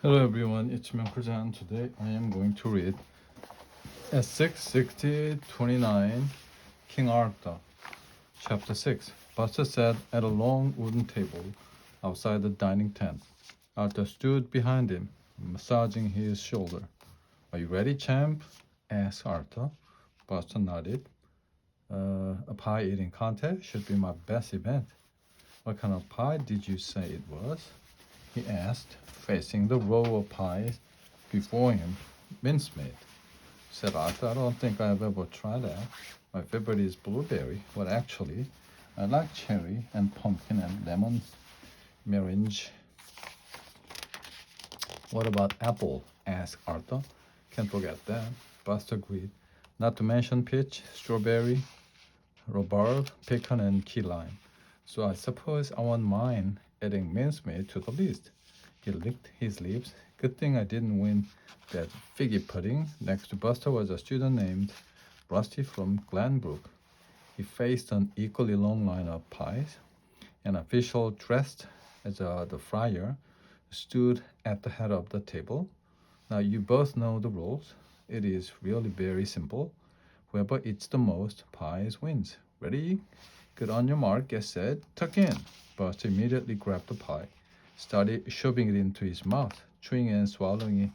Hello everyone, it's Myeong Today I am going to read S66029 King Arthur, Chapter 6. Buster sat at a long wooden table outside the dining tent. Arthur stood behind him, massaging his shoulder. Are you ready, champ? Asked Arthur. Buster nodded. A pie eating contest should be my best event. What kind of pie did you say it was? He asked, facing the row of pies before him. Mincemeat, said Arthur. I don't think I've ever tried that. My favorite is blueberry. Well, actually, I like cherry and pumpkin and lemon meringue. What about apple? Asked Arthur. Can't forget that. Buster agreed. Not to mention peach, strawberry, rhubarb, pecan, and key lime. So I suppose I won't mind adding mincemeat to the list. He licked his lips. Good thing I didn't win that figgy pudding. Next to Buster was a student named Rusty from Glenbrook. He faced an equally long line of pies. An official dressed as the friar stood at the head of the table. Now you both know the rules. It is really very simple. Whoever eats the most pies wins. Ready? Good, on your mark, get set, tuck in. Buster immediately grabbed the pie, started shoving it into his mouth, chewing and swallowing it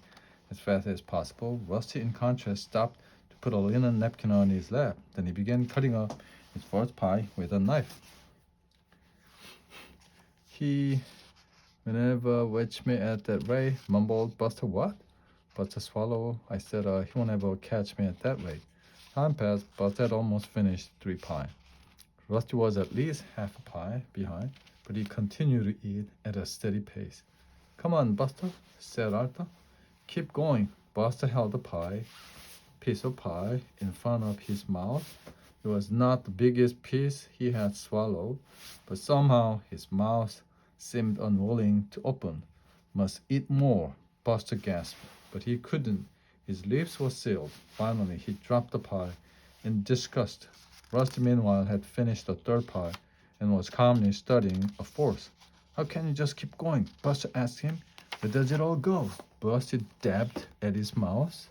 as fast as possible. Rusty, in contrast, stopped to put a linen napkin on his lap. Then he began cutting up his first pie with a knife. He will never watch me at that rate, mumbled Buster. What? Buster swallowed. I said, he won't ever catch me at that rate. Time passed. Buster had almost finished 3 pies. Rusty was at least half a pie behind, but he continued to eat at a steady pace. Come on, Buster, said Arthur. Keep going. Buster held the piece of pie in front of his mouth. It was not the biggest piece he had swallowed, but somehow his mouth seemed unwilling to open. Must eat more, Buster gasped, but he couldn't. His lips were sealed. Finally, he dropped the pie in disgust. Rusty, meanwhile, had finished the 3rd pie and was calmly studying a 4th. How can you just keep going? Buster asked him. Where does it all go? Buster dabbed at his mouth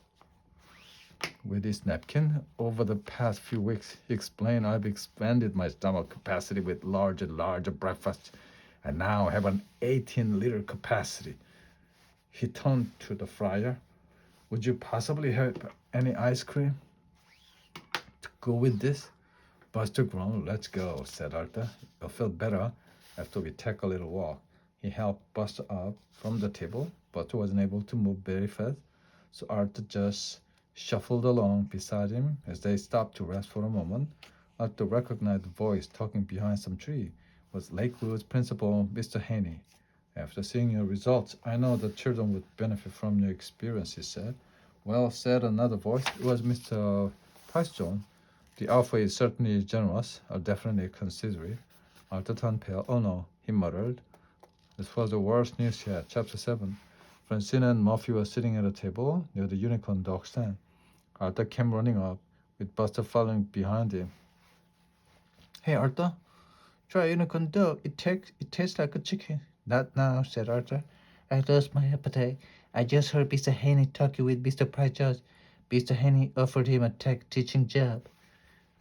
with his napkin. Over the past few weeks, he explained, I've expanded my stomach capacity with larger and larger breakfasts, and now have an 18-liter capacity. He turned to the friar. Would you possibly have any ice cream to go with this? Buster groaned. Let's go, said Arthur. You'll feel better after we take a little walk. He helped Buster up from the table. Buster wasn't able to move very fast, so Arthur just shuffled along beside him. As they stopped to rest for a moment, Arthur recognized the voice talking behind some tree. It was Lakewood's principal, Mr. Haney. After seeing your results, I know the children would benefit from your experience, he said. Well, said another voice. It was Mr. Pricejohn. The offer is certainly generous. I'll definitely consider it. Arthur turned pale. Oh no, he muttered. This was the worst news yet. Chapter 7. Francine and Murphy were sitting at a table near the unicorn dog stand. Arthur came running up, with Buster following behind him. Hey, Arthur, try unicorn dog. It tastes like a chicken. Not now, said Arthur. I lost my appetite. I just heard Mr. Haney talking with Mr. Price. Mr. Haney offered him a tech teaching job.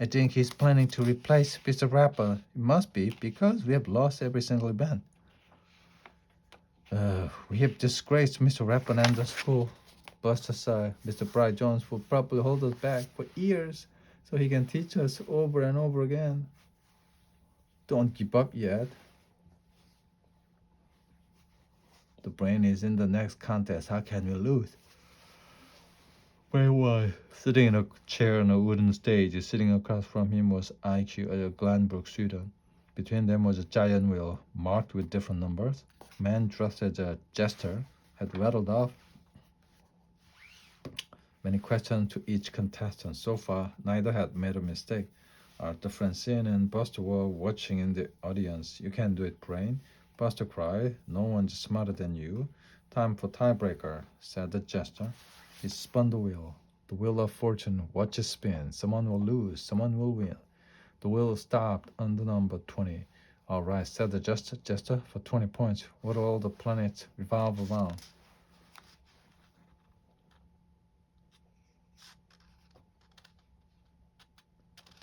I think he's planning to replace Mr. Rapper. It must be, because we have lost every single event. We have disgraced Mr. Rapper and the school. Buster sighed. Mr. Bright Jones will probably hold us back for years so he can teach us over and over again. Don't give up yet. The brain is in the next contest. How can we lose? Why? Sitting in a chair on a wooden stage, sitting across from him was IQ, a Glenbrook student. Between them was a giant wheel, marked with different numbers. A man dressed as a jester had rattled off many questions to each contestant. So far, neither had made a mistake. Arthur, Francine, and Buster were watching in the audience. You can do it, brain. Buster cried. No one's smarter than you. Time for tiebreaker, said the jester. He spun the wheel. The wheel of fortune. Watch it spin. Someone will lose. Someone will win. The wheel stopped on the number 20. All right, said the jester, for 20 points. What do all the planets revolve around?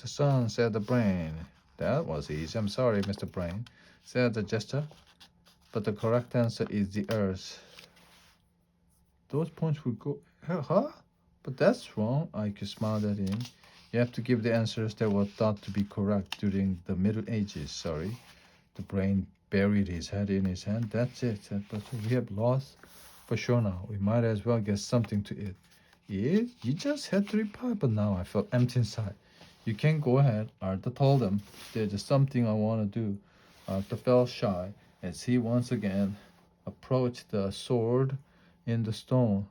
The sun, said the brain. That was easy. I'm sorry, Mr. Brain, said the jester. But the correct answer is the earth. Those points would go. Huh? But that's wrong. IQ smiled at him. You have to give the answers that were thought to be correct during the Middle Ages. Sorry. The brain buried his head in his hand. That's it, said Buster. We have lost for sure now. We might as well get something to eat. Yeah, you just had 3 pies, but now I felt empty inside. You can go ahead, Arthur told him. There's just something I want to do. Arthur felt shy as he once again approached the sword in the stone.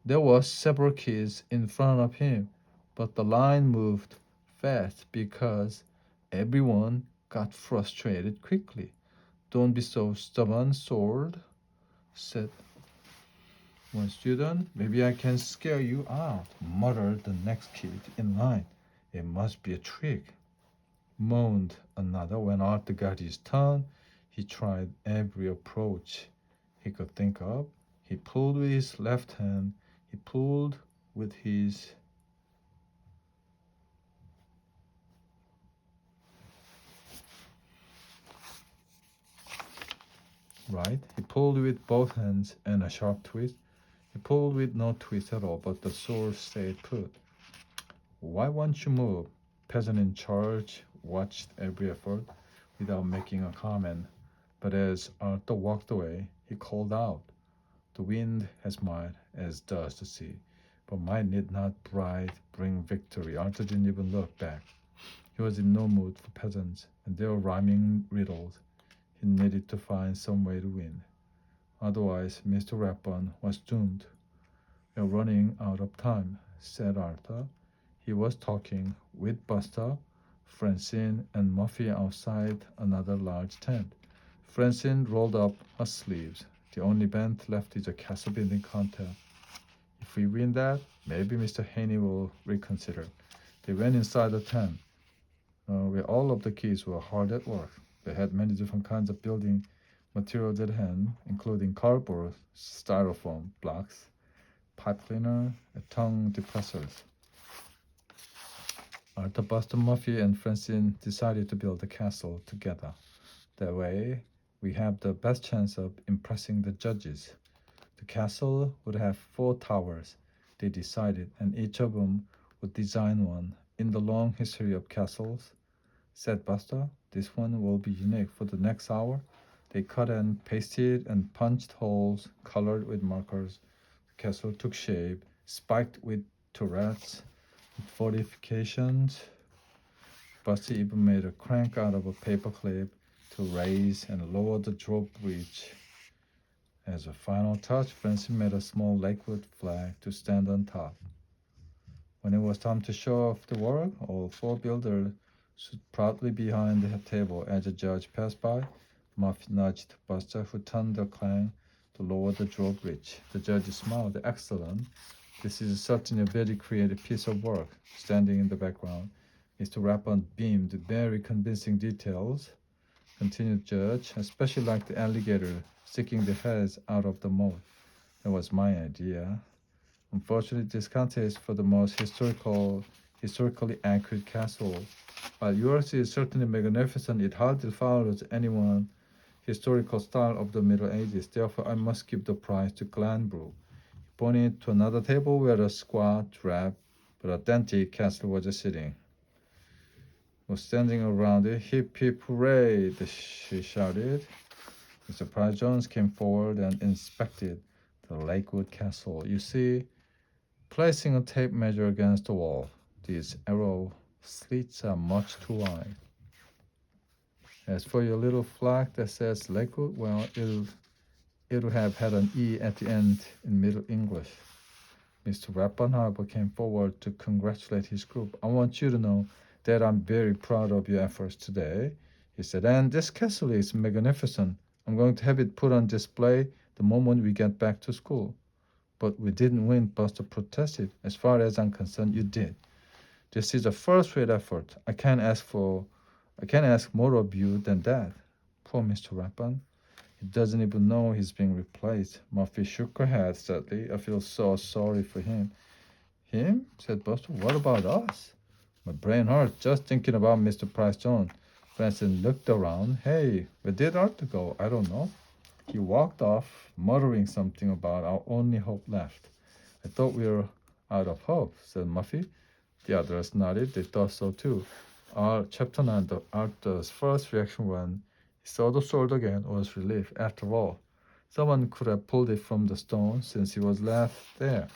There were several kids in front of him, but the line moved fast because everyone got frustrated quickly. Don't be so stubborn, sword, said one student. Maybe I can scare you out, muttered the next kid in line. It must be a trick, moaned another. When Arthur got his turn, he tried every approach he could think of. He pulled with his left hand. He pulled with his right. He pulled with both hands and a sharp twist. He pulled with no twist at all, but the sword stayed put. Why won't you move? Peasant in charge watched every effort without making a comment. But as Arthur walked away, he called out, the wind has might, as does the sea, but might need not bring victory. Arthur didn't even look back. He was in no mood for peasants and their rhyming riddles. He needed to find some way to win. Otherwise, Mr. Rathbun was doomed. We're running out of time, said Arthur. He was talking with Buster, Francine, and Muffy outside another large tent. Francine rolled up her sleeves. The only event left is a castle building contest. If we win that, maybe Mr. Haney will reconsider. They went inside the tent, where all of the kids were hard at work. They had many different kinds of building materials at hand, including cardboard, styrofoam blocks, pipe cleaner, and tongue depressors. Arthur, Buster, Muffy, and Francine decided to build the castle together. That way, we have the best chance of impressing the judges. The castle would have 4 towers, they decided, and each of them would design one. In the long history of castles, said Buster, this one will be unique. For the next hour, they cut and pasted and punched holes, colored with markers. The castle took shape, spiked with turrets, fortifications. Buster even made a crank out of a paperclip to raise and lower the drawbridge. As a final touch, Francine made a small Lakewood flag to stand on top. When it was time to show off the work, all 4 builders stood proudly behind the table. As the judge passed by, Muffy nudged Buster, who turned the crank to lower the drawbridge. The judge smiled. Excellent. This is certainly a very creative piece of work. Standing in the background, Mr. Rathbun beamed. Very convincing details, continued Judge. I especially like the alligator sticking the heads out of the moat. That was my idea. Unfortunately, this contest is for the most historically accurate castle. While yours is certainly magnificent, it hardly follows anyone's historical style of the Middle Ages. Therefore, I must give the prize to Glanbrook. He pointed to another table where a squat, drab, but authentic castle was sitting. Was standing around it. Hip hip hooray, she shouted. Mr. Price Jones came forward and inspected the Lakewood Castle. You see, placing a tape measure against the wall, these arrow slits are much too wide. As for your little flag that says Lakewood, well, it'll have had an E at the end in Middle English. Mr. Rathbun, however, came forward to congratulate his group. I want you to know that I'm very proud of your efforts today, he said, and this castle is magnificent. I'm going to have it put on display the moment we get back to school. But we didn't win, Buster protested. As far as I'm concerned, you did. This is a first-rate effort. I can't ask more of you than that. Poor Mr. Rathbun. He doesn't even know he's being replaced. Muffy shook her head sadly. I feel so sorry for him. Him? Said Buster. What about us? My brain hurts just thinking about Mr. Price Jones. Francis looked around. Hey, where did Arthur go? I don't know. He walked off, muttering something about our only hope left. I thought we were out of hope, said Muffy. The others nodded. They thought so too. Our chapter 9, Arthur's first reaction when he saw the sword again was relief. After all, someone could have pulled it from the stone since he was left there.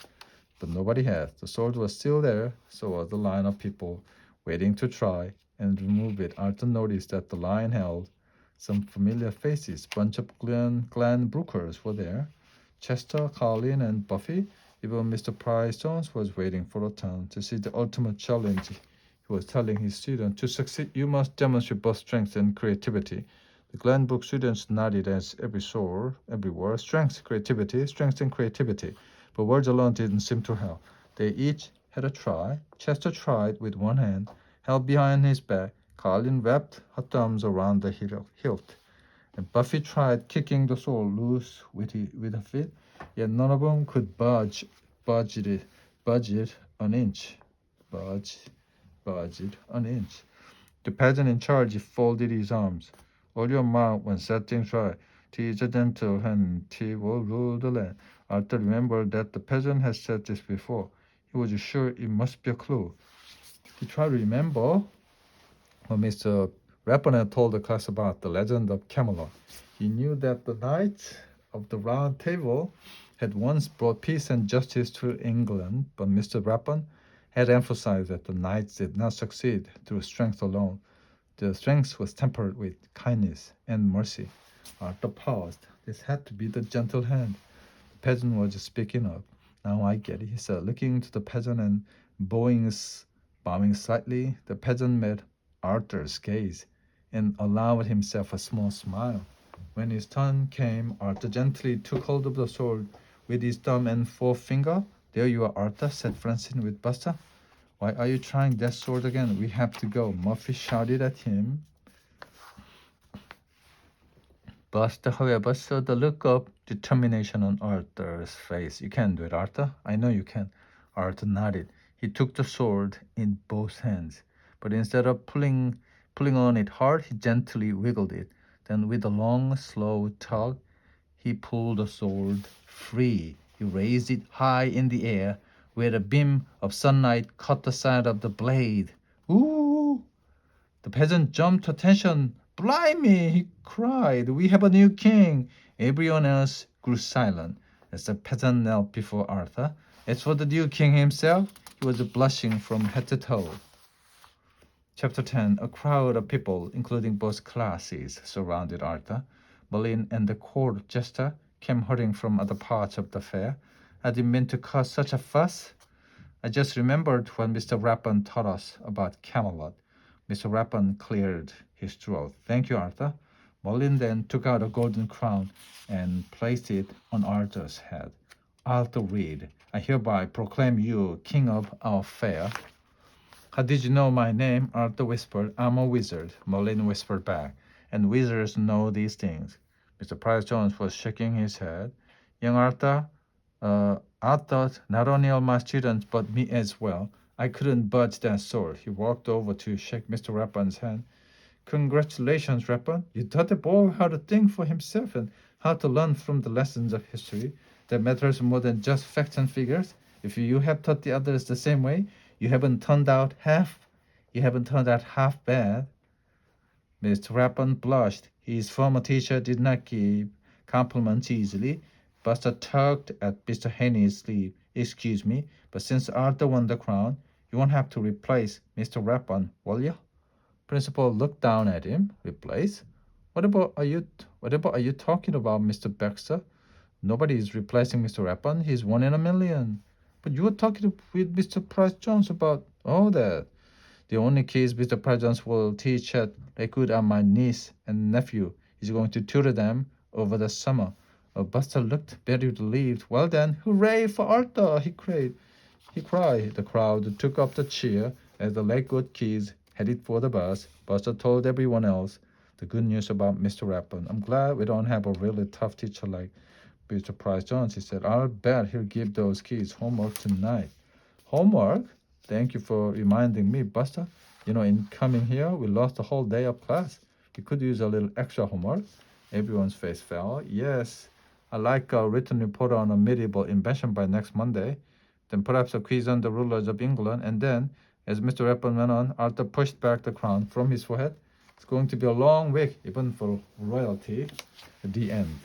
But nobody had. The sword was still there, so was the line of people waiting to try and remove it. Arthur noticed that the line held some familiar faces. Bunch of Glen Brookers were there. Chester, Colin, and Buffy. Even Mr. Price Jones was waiting for a turn to see the ultimate challenge. He was telling his students, to succeed, you must demonstrate both strength and creativity. The Glenbrook students nodded as every word, strength, and creativity. But words alone didn't seem to help. They each had a try. Chester tried with one hand, held behind his back. Colin wrapped her thumbs around the hilt. And Buffy tried kicking the sword loose with her feet, yet none of them could budge it an inch. Budge it an inch. The peasant in charge folded his arms. All your might when set things right. Tea is a gentle hand, tea will rule the land. Arthur remembered that the peasant had said this before. He was sure it must be a clue. He tried to remember what Mr. Rapin had told the class about the legend of Camelot. He knew that the Knights of the Round Table had once brought peace and justice to England, but Mr. Rapin had emphasized that the knights did not succeed through strength alone. Their strength was tempered with kindness and mercy. Arthur paused. This had to be the gentle hand. The peasant was speaking up. Now I get it, he said, looking to the peasant and bowing slightly. The peasant met Arthur's gaze and allowed himself a small smile. When his turn came, Arthur gently took hold of the sword with his thumb and forefinger. There you are, Arthur, said Francine with Buster. Why are you trying that sword again? We have to go. Muffy shouted at him. Buster, however, saw the look of determination on Arthur's face. You can do it, Arthur. I know you can. Arthur nodded. He took the sword in both hands, but instead of pulling on it hard, he gently wiggled it. Then with a long, slow tug, he pulled the sword free. He raised it high in the air, where a beam of sunlight caught the side of the blade. Ooh! The peasant jumped to attention. Blimey, he cried. We have a new king. Everyone else grew silent as the peasant knelt before Arthur. As for the new king himself, he was blushing from head to toe. Chapter 10. A crowd of people, including both classes, surrounded Arthur. Merlin and the court jester came hurrying from other parts of the fair. I didn't mean to cause such a fuss. I just remembered when Mr. Rapin taught us about Camelot. Mr. Rapin cleared his throat. Thank you, Arthur. Merlin then took out a golden crown and placed it on Arthur's head. Arthur read, I hereby proclaim you king of our fair. How did you know my name? Arthur whispered. I'm a wizard, Merlin whispered back. And wizards know these things. Mr. Price Jones was shaking his head. Young Arthur, I thought not only all my students but me as well. I couldn't budge that sword. He walked over to shake Mr. Rapin's hand. Congratulations, Rapin. You taught the boy how to think for himself and how to learn from the lessons of history. That matters more than just facts and figures. If you have taught the others the same way, you haven't turned out half bad. Mr. Rapin blushed. His former teacher did not give compliments easily. Buster tugged at Mr. Henny's sleeve. Excuse me, but since Arthur won the crown, you won't have to replace Mr. Rapin, will you? Principal looked down at him. Replace? Whatever are you talking about, Mr. Baxter? Nobody is replacing Mr. Rapin. He's 1 in a million. But you were talking with Mr. Price Jones about all that. The only kids Mr. Price Jones will teach at Lakewood are my niece and nephew. He's going to tutor them over the summer. Buster looked very relieved. Well then, hooray for Arthur, he cried. The crowd took up the cheer as the Lakewood kids headed for the bus. Buster told everyone else the good news about Mr. Rapin. I'm glad we don't have a really tough teacher like Mr. Price Jones, he said. I'll bet he'll give those kids homework tonight. Homework? Thank you for reminding me, Buster. You know, in coming here, we lost a whole day of class. We could use a little extra homework. Everyone's face fell. Yes, I like a written report on a medieval invention by next Monday. Then perhaps a quiz on the rulers of England. And then, as Mr. Rappan went on, Arthur pushed back the crown from his forehead. It's going to be a long week, even for royalty. The end.